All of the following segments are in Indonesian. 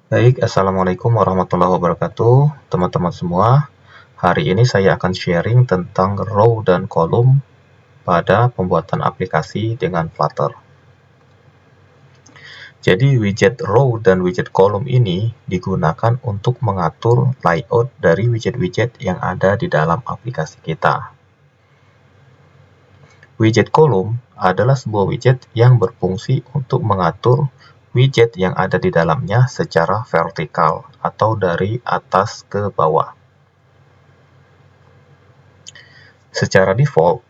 Baik, Assalamualaikum warahmatullahi wabarakatuh, teman-teman semua. Hari ini saya akan sharing tentang row dan kolom pada pembuatan aplikasi dengan Flutter. Jadi, widget row dan widget kolom ini digunakan untuk mengatur layout dari widget-widget yang ada di dalam aplikasi kita. Widget kolom adalah sebuah widget yang berfungsi untuk mengatur widget yang ada di dalamnya secara vertikal atau dari atas ke bawah. Secara default,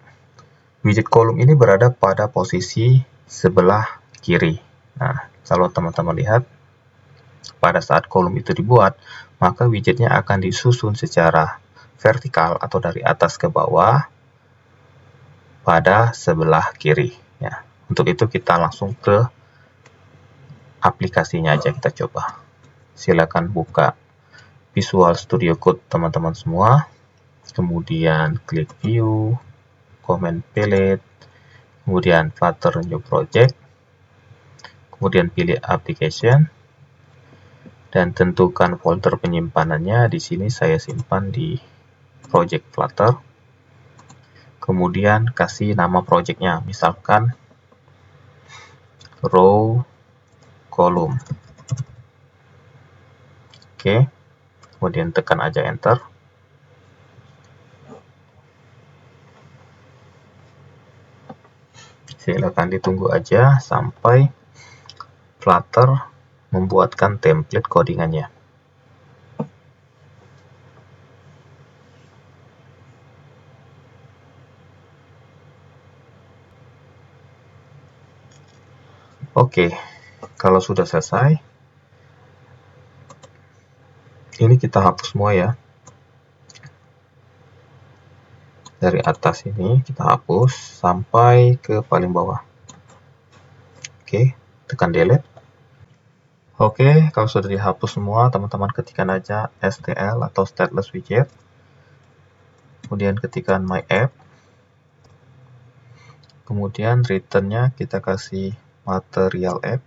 widget kolom ini berada pada posisi sebelah kiri. Nah, kalau teman-teman lihat, pada saat kolom itu dibuat, maka widgetnya akan disusun secara vertikal atau dari atas ke bawah pada sebelah kiri. Ya, untuk itu kita langsung ke aplikasinya aja, kita coba. Silakan buka Visual Studio Code teman-teman semua, kemudian klik View, Command Palette, kemudian Flutter New Project, kemudian pilih Application, dan tentukan folder penyimpanannya. Di sini saya simpan di Project Flutter. Kemudian kasih nama projectnya, misalkan row column. Oke, kemudian tekan aja Enter. Silakan ditunggu aja sampai Flutter membuatkan template codingannya. Oke, kalau sudah selesai, ini kita hapus semua ya. Dari atas ini kita hapus sampai ke paling bawah. Oke, tekan delete. Oke, kalau sudah dihapus semua, teman-teman ketikkan aja STL atau stateless widget. Kemudian ketikkan my app. Kemudian return-nya kita kasih material app.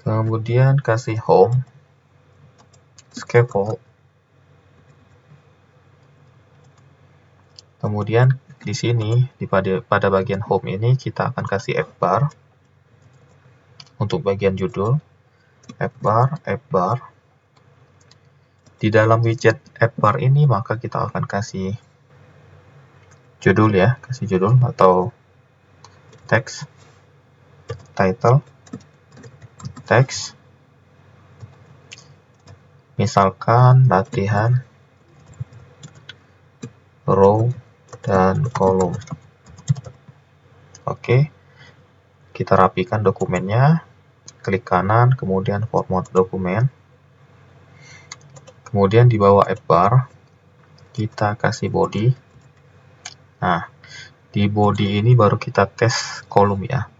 Kemudian kasih home, scaffold. Kemudian di sini pada bagian home ini kita akan kasih app bar. Untuk bagian judul, app bar. Di dalam widget app bar ini maka kita akan kasih judul ya, kasih judul atau text, title, text. Misalkan latihan row dan kolom. Oke, kita rapikan dokumennya, klik kanan, kemudian format dokumen. Kemudian di bawah app bar, kita kasih body. Nah, di body ini baru kita tes kolom ya.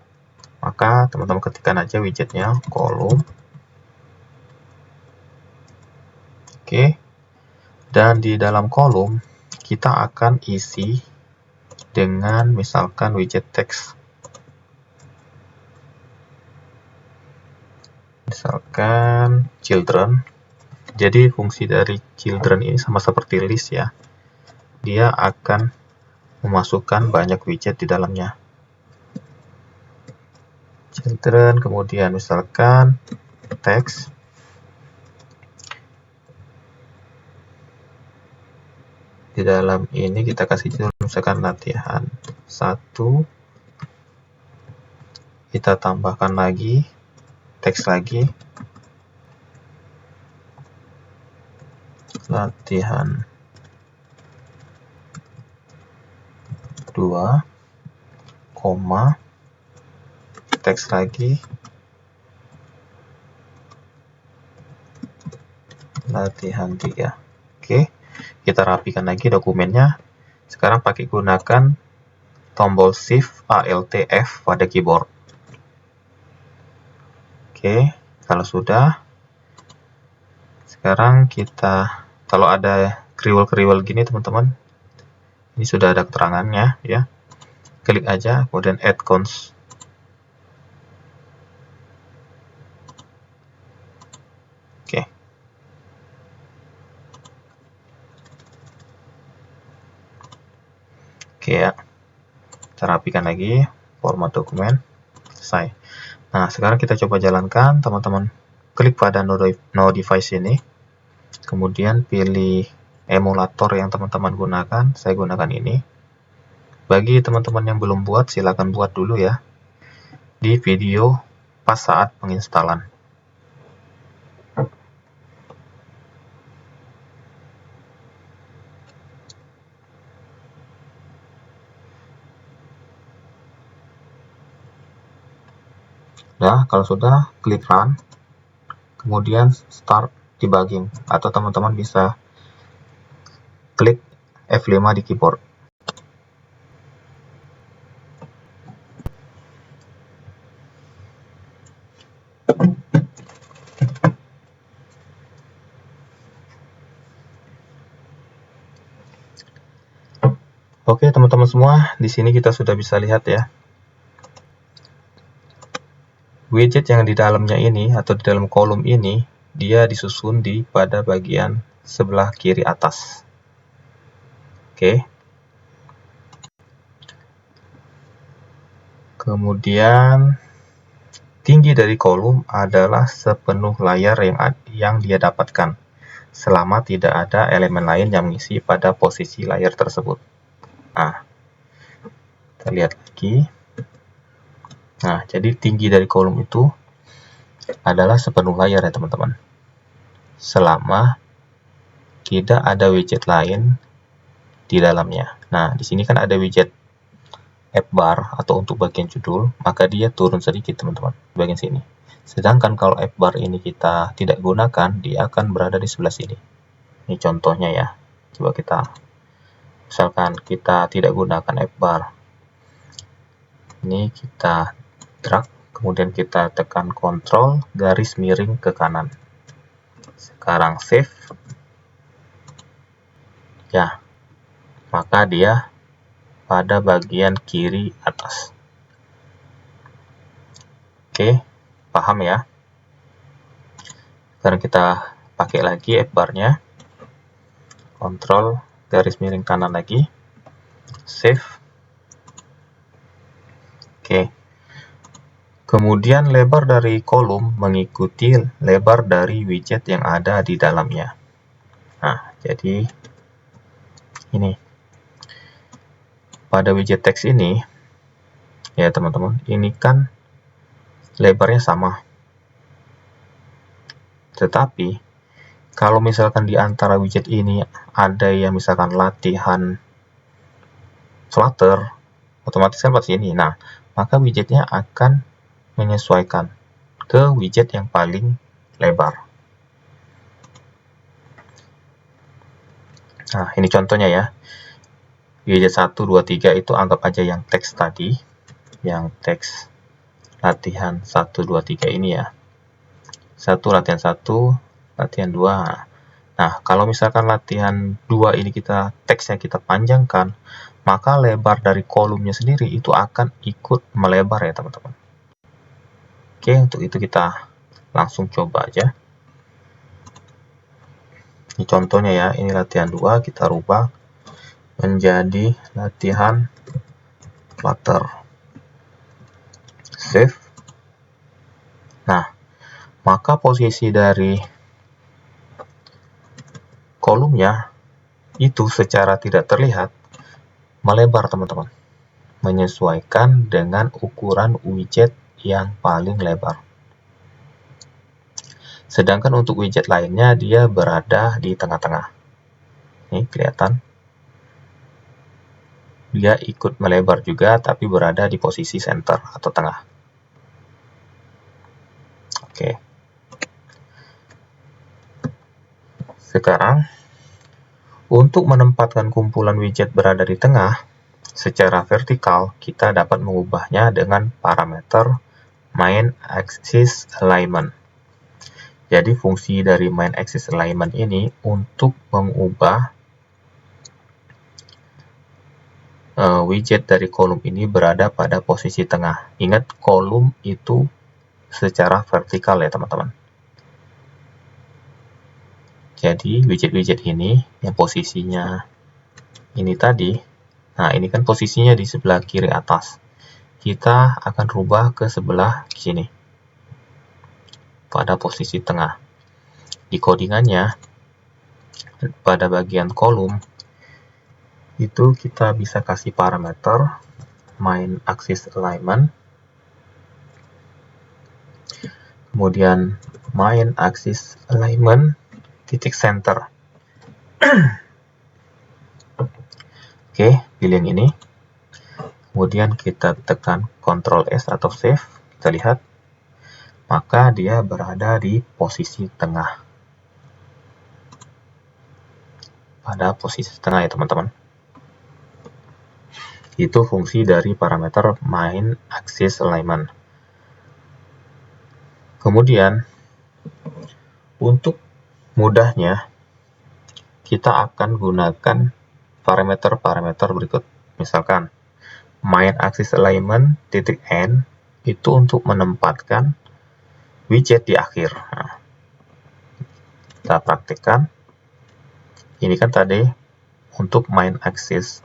Maka teman-teman ketikkan aja widgetnya, kolom. Oke, dan di dalam kolom, kita akan isi dengan misalkan widget text. Misalkan children. Jadi fungsi dari children ini sama seperti list ya. Dia akan memasukkan banyak widget di dalamnya. Children, kemudian misalkan text. Di dalam ini kita kasih judul misalkan latihan 1. Kita tambahkan lagi teks lagi, latihan 2, teks lagi, latihan 3. Oke, kita rapikan lagi dokumennya. Sekarang pakai gunakan tombol Shift Alt F pada keyboard. Oke, kalau sudah, sekarang kita, kalau ada kriwel-kriwel gini teman-teman, ini sudah ada keterangannya ya. klik aja, kemudian add cons. Oke. Oke ya. Kita rapikan lagi format dokumen. Selesai. Nah, sekarang kita coba jalankan, teman-teman. Klik pada no device ini. Kemudian pilih emulator yang teman-teman gunakan. Saya gunakan ini. Bagi teman-teman yang belum buat, silakan buat dulu ya. Di video pas saat penginstalan. Nah, kalau sudah, klik run, kemudian start debugging, atau teman-teman bisa klik F5 di keyboard. Oke, teman-teman semua, di sini kita sudah bisa lihat ya. Widget yang di dalamnya ini, atau di dalam kolom ini, dia disusun pada bagian sebelah kiri atas. Oke. Kemudian, tinggi dari kolom adalah sepenuh layar yang dia dapatkan, selama tidak ada elemen lain yang mengisi pada posisi layar tersebut. Nah, kita lihat lagi. Nah, jadi tinggi dari kolom itu adalah sepenuh layar ya teman-teman. Selama tidak ada widget lain di dalamnya. Nah, di sini kan ada widget app bar atau untuk bagian judul, maka dia turun sedikit teman-teman, bagian sini. Sedangkan kalau app bar ini kita tidak gunakan, dia akan berada di sebelah sini. Ini contohnya ya. Coba misalkan kita tidak gunakan app bar. Ini kita drag, kemudian kita tekan Ctrl, garis miring ke kanan. Sekarang save. Ya, maka dia pada bagian kiri atas. Oke, paham ya? Sekarang kita pakai lagi app bar-nya. Ctrl, garis miring kanan lagi. Save. Oke. Kemudian lebar dari kolom mengikuti lebar dari widget yang ada di dalamnya. Nah, jadi ini. Pada widget teks ini, ya teman-teman, ini kan lebarnya sama. Tetapi, kalau misalkan di antara widget ini ada yang misalkan latihan Flutter, otomatis kan pasti ini. Nah, maka widgetnya akan menyesuaikan ke widget yang paling lebar. Nah, ini contohnya ya. Widget 1, 2, 3 itu anggap aja yang teks tadi. Yang teks latihan 1, 2, 3 ini ya. 1, latihan 1, latihan 2. Nah, kalau misalkan latihan 2 ini teksnya kita panjangkan, maka lebar dari kolomnya sendiri itu akan ikut melebar ya teman-teman. Oke, untuk itu kita langsung coba aja. Ini contohnya ya, ini latihan 2, kita rubah menjadi latihan Flutter. Save. Nah, maka posisi dari kolomnya itu secara tidak terlihat melebar teman-teman, menyesuaikan dengan ukuran widget yang paling lebar. Sedangkan untuk widget lainnya dia berada di tengah-tengah. Ini kelihatan. Dia ikut melebar juga tapi berada di posisi center atau tengah. Oke. Sekarang untuk menempatkan kumpulan widget berada di tengah secara vertikal, kita dapat mengubahnya dengan parameter main axis alignment. Jadi fungsi dari main axis alignment ini untuk mengubah widget dari kolom ini berada pada posisi tengah. Ingat, kolom itu secara vertikal ya teman-teman. Jadi widget-widget ini yang posisinya ini tadi, nah ini kan posisinya di sebelah kiri atas. Kita akan rubah ke sebelah sini, pada posisi tengah. Di codingannya, pada bagian kolom, itu kita bisa kasih parameter main axis alignment, kemudian main axis alignment titik center. Oke, pilih yang ini. Kemudian kita tekan Ctrl S atau save. Kita lihat, maka dia berada di posisi tengah. Pada posisi tengah ya teman-teman. Itu fungsi dari parameter main axis alignment. Kemudian, untuk mudahnya, kita akan gunakan parameter-parameter berikut. Misalkan, main axis alignment titik N itu untuk menempatkan widget di akhir. Nah, kita praktikkan. Ini kan tadi untuk main axis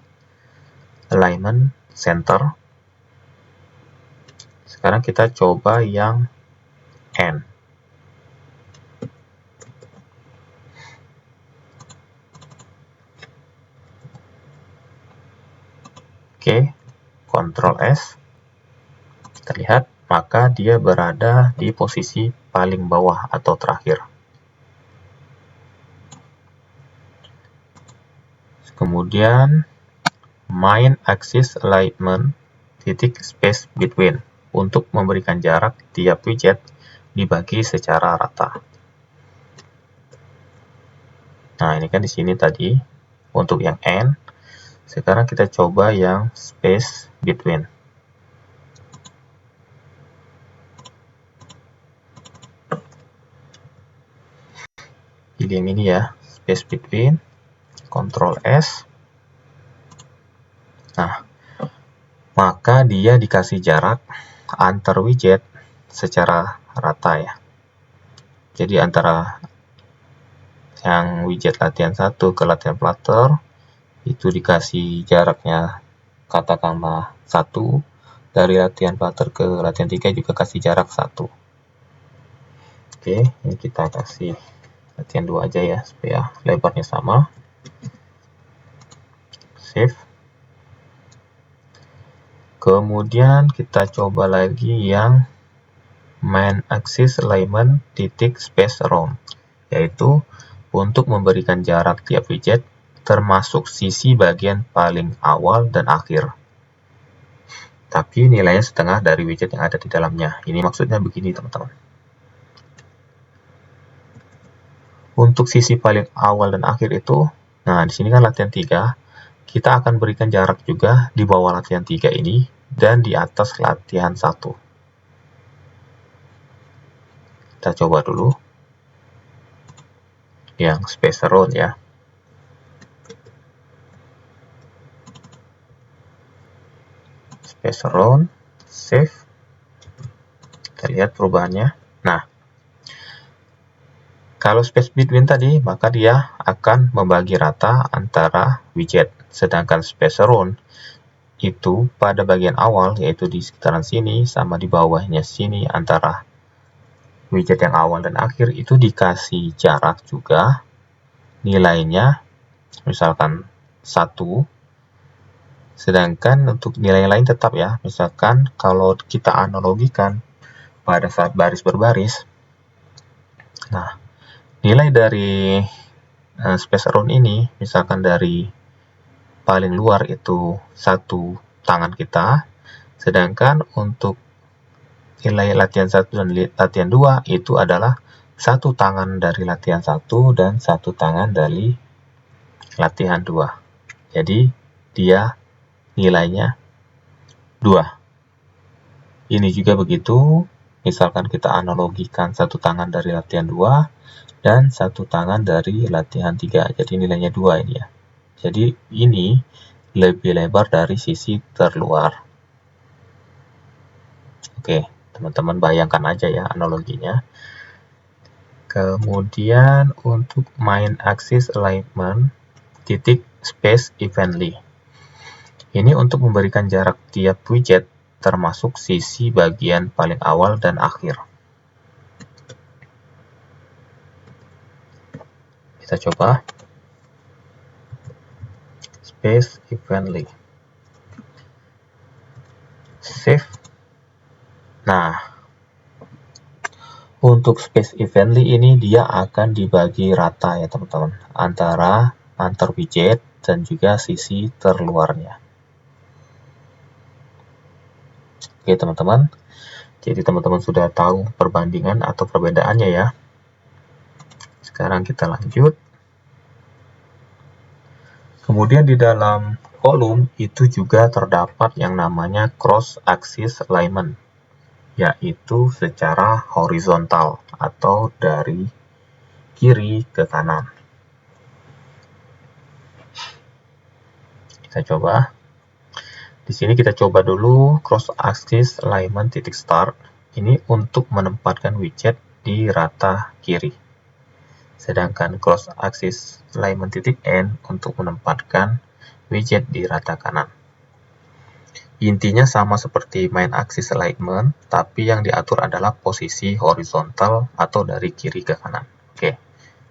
alignment center. Sekarang kita coba yang N. Oke, Ctrl S. Kita lihat, maka dia berada di posisi paling bawah atau terakhir. Kemudian main axis alignment titik space between untuk memberikan jarak tiap widget dibagi secara rata. Nah, ini kan di sini tadi untuk yang N. Sekarang kita coba yang space between. Pilih yang ini ya, space between. Ctrl S. Nah, maka dia dikasih jarak antar widget secara rata ya. Jadi antara yang widget latihan 1 ke latihan Flutter itu dikasih jaraknya katakanlah 1, dari latihan Flutter ke latihan 3 juga kasih jarak 1. Oke, ini kita kasih latihan 2 aja ya supaya lebarnya sama. Save. Kemudian kita coba lagi yang main axis alignment titik space around, yaitu untuk memberikan jarak tiap widget termasuk sisi bagian paling awal dan akhir. Tapi nilainya setengah dari widget yang ada di dalamnya. Ini maksudnya begini teman-teman. Untuk sisi paling awal dan akhir itu, nah di sini kan latihan 3. Kita akan berikan jarak juga di bawah latihan 3 ini dan di atas latihan 1. Kita coba dulu yang space around ya. Space around, save. Kita lihat perubahannya. Nah, kalau space between tadi, maka dia akan membagi rata antara widget. Sedangkan space around itu pada bagian awal, yaitu di sekitaran sini, sama di bawahnya sini, antara widget yang awal dan akhir, itu dikasih jarak juga. Nilainya, misalkan 1. Sedangkan untuk nilai lain tetap ya. Misalkan kalau kita analogikan pada saat baris berbaris, nah, nilai dari space around ini, misalkan dari paling luar itu 1 tangan kita, sedangkan untuk nilai latihan 1 dan latihan 2 itu adalah 1 tangan dari latihan 1 dan 1 tangan dari latihan 2. Jadi dia nilainya 2. Ini juga begitu, misalkan kita analogikan 1 tangan dari latihan 2 dan 1 tangan dari latihan 3, jadi nilainya 2 ini ya. Jadi ini lebih lebar dari sisi terluar. Oke, teman-teman bayangkan aja ya analoginya. Kemudian untuk main axis alignment titik space evenly. Ini untuk memberikan jarak tiap widget termasuk sisi bagian paling awal dan akhir. Kita coba space evenly. Save. Nah, untuk space evenly ini dia akan dibagi rata ya teman-teman, antara antar widget dan juga sisi terluarnya. Oke teman-teman, jadi teman-teman sudah tahu perbandingan atau perbedaannya ya. Sekarang kita lanjut. Kemudian di dalam kolom itu juga terdapat yang namanya cross axis alignment, yaitu secara horizontal atau dari kiri ke kanan. Kita coba. Di sini kita coba dulu cross axis alignment titik start. Ini untuk menempatkan widget di rata kiri. Sedangkan cross axis alignment titik end untuk menempatkan widget di rata kanan. Intinya sama seperti main axis alignment, tapi yang diatur adalah posisi horizontal atau dari kiri ke kanan. Oke,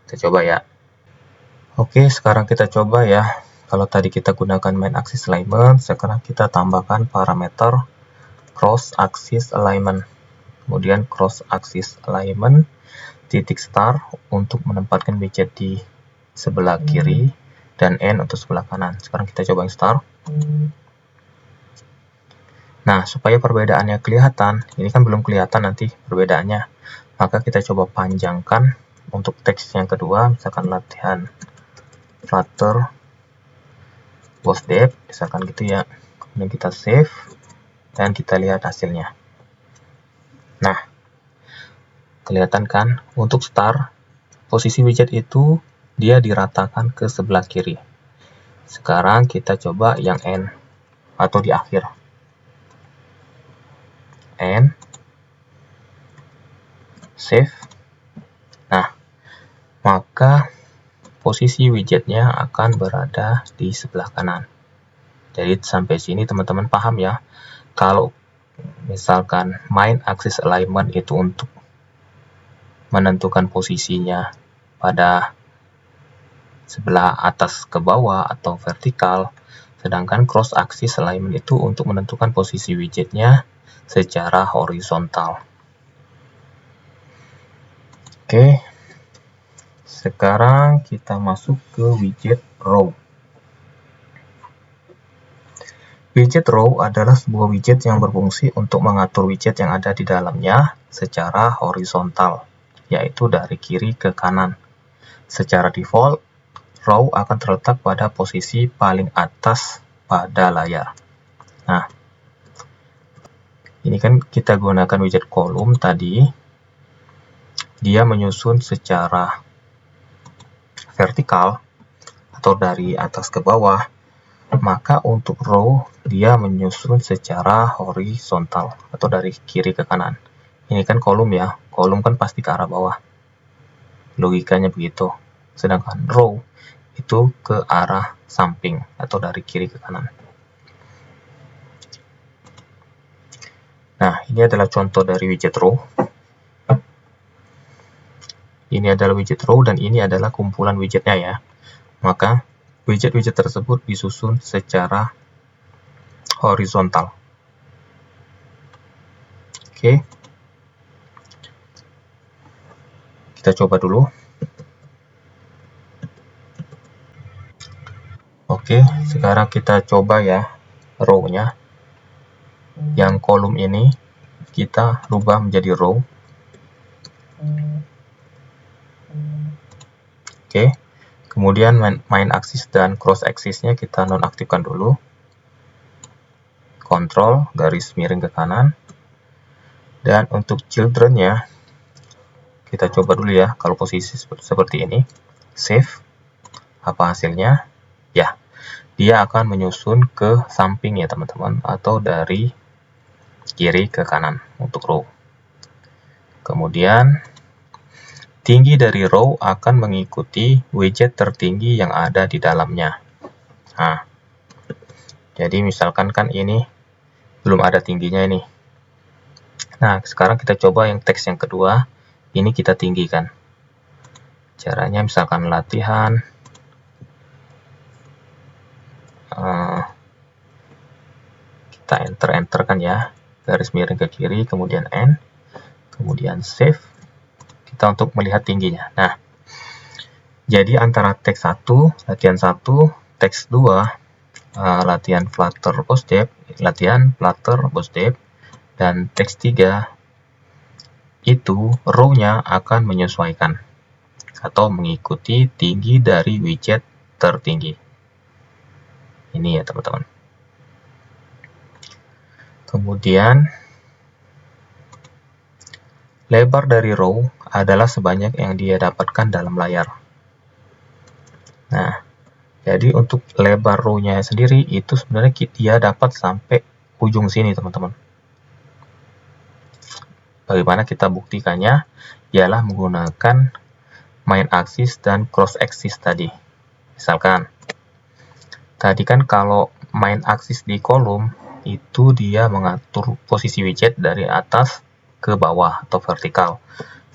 kita coba ya. Oke, sekarang kita coba ya. Kalau tadi kita gunakan main axis alignment, sekarang kita tambahkan parameter cross axis alignment. Kemudian cross axis alignment titik start untuk menempatkan widget di sebelah kiri dan end untuk sebelah kanan. Sekarang kita coba yang start. Nah, supaya perbedaannya kelihatan, ini kan belum kelihatan nanti perbedaannya, maka kita coba panjangkan untuk teks yang kedua, misalkan latihan Flutter Boss Dev, misalkan gitu ya. Kemudian kita save dan kita lihat hasilnya. Nah, kelihatan kan untuk start posisi widget itu dia diratakan ke sebelah kiri. Sekarang kita coba yang end atau di akhir. End, save. Nah, maka posisi widgetnya akan berada di sebelah kanan. Jadi sampai sini teman-teman paham ya. Kalau misalkan main axis alignment itu untuk menentukan posisinya pada sebelah atas ke bawah atau vertikal, sedangkan cross axis alignment itu untuk menentukan posisi widgetnya secara horizontal. Oke, sekarang kita masuk ke widget row. Widget row adalah sebuah widget yang berfungsi untuk mengatur widget yang ada di dalamnya secara horizontal, yaitu dari kiri ke kanan. Secara default, row akan terletak pada posisi paling atas pada layar. Nah, ini kan kita gunakan widget kolom tadi. Dia menyusun secara vertikal atau dari atas ke bawah. Maka untuk row dia menyusun secara horizontal atau dari kiri ke kanan. Ini kan kolom ya, kolom kan pasti ke arah bawah. Logikanya begitu. Sedangkan row itu ke arah samping atau dari kiri ke kanan. Nah, ini adalah contoh dari widget row. Ini adalah widget row dan ini adalah kumpulan widgetnya ya. Maka widget-widget tersebut disusun secara horizontal. Oke. Kita coba dulu. Oke, sekarang kita coba ya row-nya. Yang kolom ini kita rubah menjadi row. Oke. Kemudian main axis dan cross axisnya kita nonaktifkan dulu. Kontrol garis miring ke kanan. Dan untuk children-nya kita coba dulu ya kalau posisi seperti ini. Save. Apa hasilnya? Ya, dia akan menyusun ke samping ya teman-teman, atau dari kiri ke kanan untuk row. Kemudian tinggi dari row akan mengikuti widget tertinggi yang ada di dalamnya. Nah, jadi misalkan kan ini belum ada tingginya ini. Nah, sekarang kita coba yang teks yang kedua, ini kita tinggikan. Caranya misalkan latihan, kita enter kan ya, garis miring ke kiri, kemudian N, kemudian save, kita untuk melihat tingginya. Nah, jadi antara teks 1, latihan 1, teks 2, latihan Flutter Bootstrap, latihan Flutter Bootstrap, dan teks 3, itu row-nya akan menyesuaikan atau mengikuti tinggi dari widget tertinggi. Ini ya teman-teman. Kemudian lebar dari row adalah sebanyak yang dia dapatkan dalam layar. Nah, jadi untuk lebar row-nya sendiri itu sebenarnya dia dapat sampai ujung sini teman-teman. Bagaimana kita buktikannya? Ialah menggunakan main axis dan cross axis tadi. Misalkan, tadi kan kalau main axis di kolom, itu dia mengatur posisi widget dari atas ke bawah atau vertikal.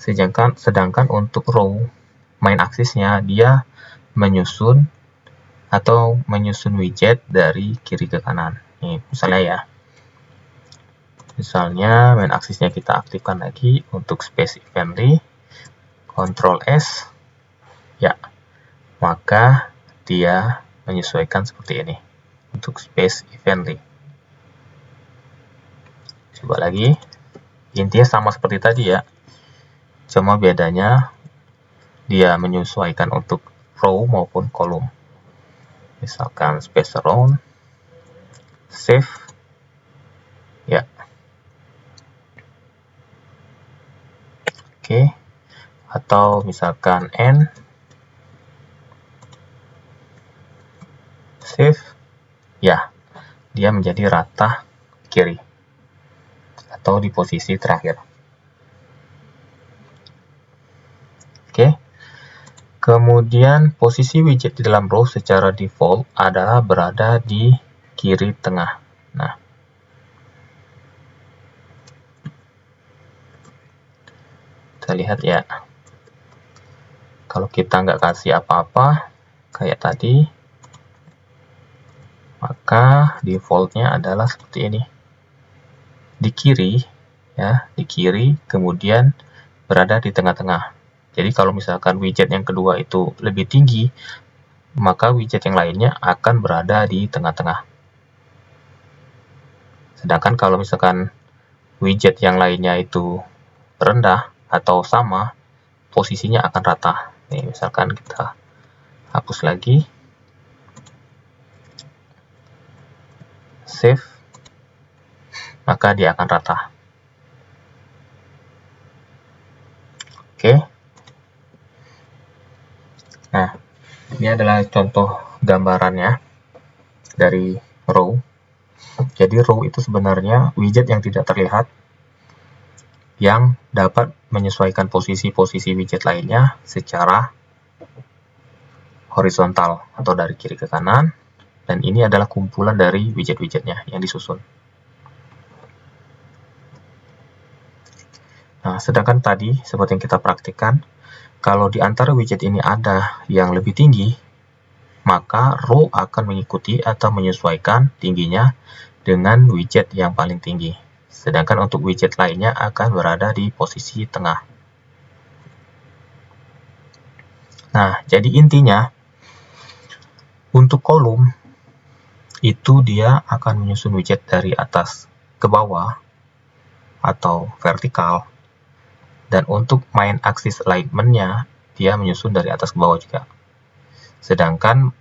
Sedangkan untuk row, main axisnya dia menyusun widget dari kiri ke kanan. Nih, misalnya ya. Misalnya main axisnya kita aktifkan lagi untuk space evenly, Ctrl S, ya, maka dia menyesuaikan seperti ini untuk space evenly. Coba lagi, intinya sama seperti tadi ya, cuma bedanya dia menyesuaikan untuk row maupun kolom. Misalkan space around, save, ya. Oke, atau misalkan N, save, ya, dia menjadi rata kiri atau di posisi terakhir. Oke, kemudian posisi widget di dalam row secara default adalah berada di kiri tengah. Nah, kita lihat ya, kalau kita nggak kasih apa-apa kayak tadi, maka defaultnya adalah seperti ini, di kiri ya, di kiri, kemudian berada di tengah-tengah. Jadi kalau misalkan widget yang kedua itu lebih tinggi, maka widget yang lainnya akan berada di tengah-tengah. Sedangkan kalau misalkan widget yang lainnya itu rendah atau sama, posisinya akan rata. Nih, misalkan kita hapus lagi, save, maka dia akan rata. Oke. Nah, ini adalah contoh gambarannya dari row. Jadi row itu sebenarnya widget yang tidak terlihat yang dapat menyesuaikan posisi-posisi widget lainnya secara horizontal atau dari kiri ke kanan, dan ini adalah kumpulan dari widget-widgetnya yang disusun. Nah, sedangkan tadi, seperti yang kita praktikkan, kalau di antara widget ini ada yang lebih tinggi, maka row akan mengikuti atau menyesuaikan tingginya dengan widget yang paling tinggi. Sedangkan untuk widget lainnya akan berada di posisi tengah. Nah, jadi intinya, untuk kolom, itu dia akan menyusun widget dari atas ke bawah atau vertikal. Dan untuk main axis alignment-nya, dia menyusun dari atas ke bawah juga. Sedangkan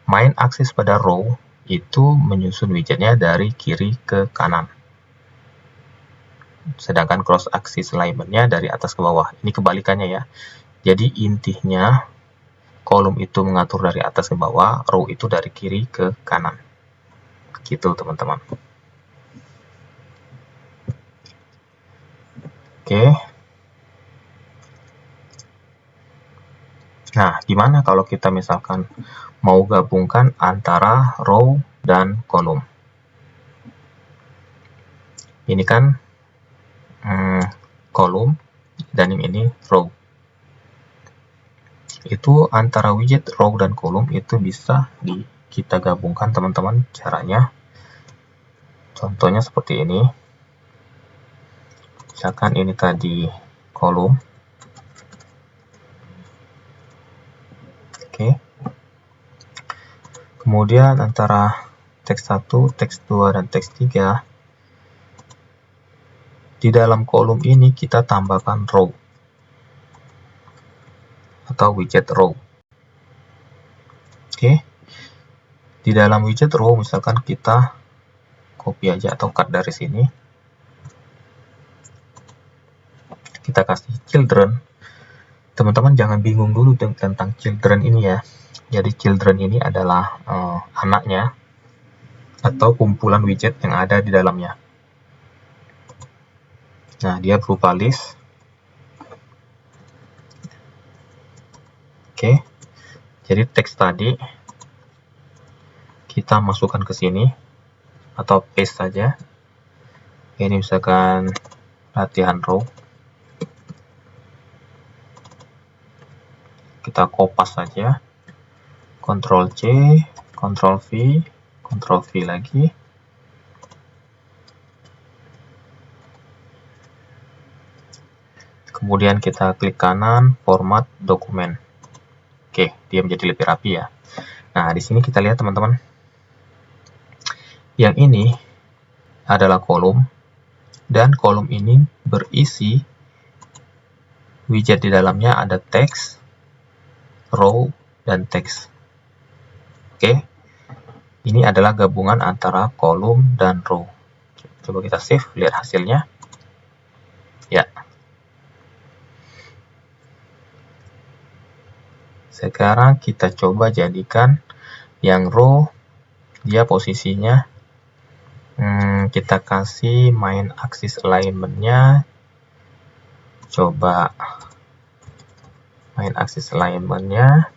main axis pada row itu menyusun widgetnya dari kiri ke kanan. Sedangkan cross axis alignment-nya dari atas ke bawah. Ini kebalikannya ya. Jadi intinya kolom itu mengatur dari atas ke bawah, row itu dari kiri ke kanan. Gitu teman-teman. Oke. Nah, gimana kalau kita misalkan mau gabungkan antara row dan kolom? Ini kan kolom dan yang ini row. Itu antara widget row dan kolom itu bisa kita gabungkan teman-teman. Caranya contohnya seperti ini. Misalkan ini tadi kolom. Oke. Kemudian antara teks 1, teks 2 dan teks 3 di dalam kolom ini kita tambahkan row atau widget row. Oke. Di dalam widget row misalkan kita copy aja atau cut dari sini. Kita kasih children. Teman-teman jangan bingung dulu tentang children ini ya. Jadi children ini adalah anaknya atau kumpulan widget yang ada di dalamnya. Nah, dia berupa list. Oke. Jadi teks tadi kita masukkan ke sini atau paste saja. Ini misalkan latihan row. Kita kopas saja. Ctrl C, Ctrl V, Ctrl V lagi. Kemudian kita klik kanan, format dokumen. Oke, dia menjadi lebih rapi ya. Nah, di sini kita lihat teman-teman. Yang ini adalah kolom, dan kolom ini berisi widget di dalamnya ada teks, row, dan teks. Oke, ini adalah gabungan antara kolom dan row. Coba kita save, lihat hasilnya. Ya. Sekarang kita coba jadikan yang row, dia posisinya kita kasih main axis alignment-nya. Coba main axis alignment-nya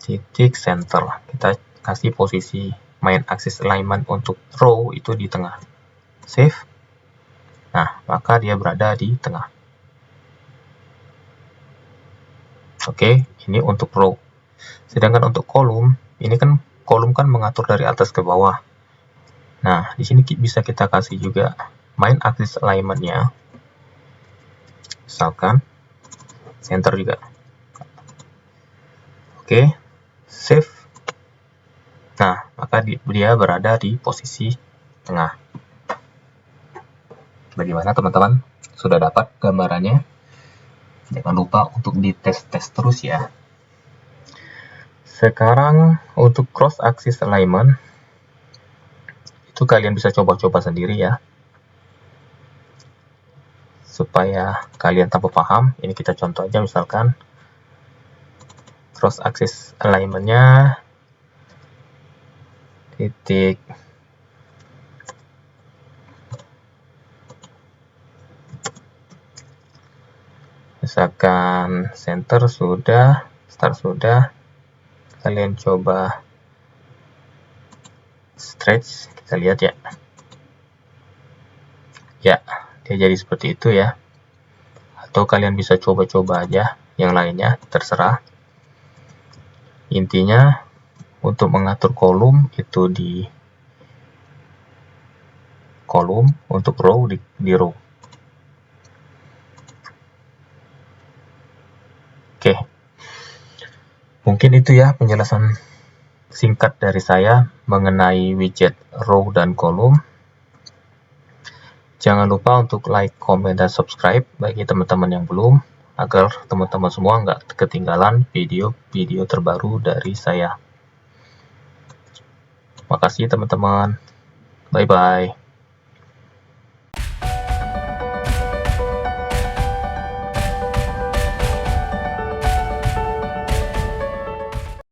titik center. Kita kasih posisi main axis alignment untuk row itu di tengah. Save. Nah, maka dia berada di tengah. Oke, ini untuk row. Sedangkan untuk kolom, ini kan kolom kan mengatur dari atas ke bawah. Nah, di sini bisa kita kasih juga main axis alignment-nya. Misalkan center juga. Oke, save. Nah, maka dia berada di posisi tengah. Bagaimana teman-teman? Sudah dapat gambarannya? Jangan lupa untuk dites-tes terus ya. Sekarang untuk cross axis alignment, itu kalian bisa coba-coba sendiri ya. Supaya kalian tambah paham, ini kita contoh aja misalkan. Cross axis alignment-nya titik misalkan center sudah, start sudah, kalian coba stretch, kita lihat ya. Ya, dia jadi seperti itu ya. Atau kalian bisa coba-coba aja yang lainnya, terserah. Intinya untuk mengatur kolom itu di kolom, untuk row di row. Oke, mungkin itu ya penjelasan singkat dari saya mengenai widget row dan kolom. Jangan lupa untuk like, comment, dan subscribe bagi teman-teman yang belum, agar teman-teman semua nggak ketinggalan video-video terbaru dari saya. Makasih teman-teman. Bye-bye.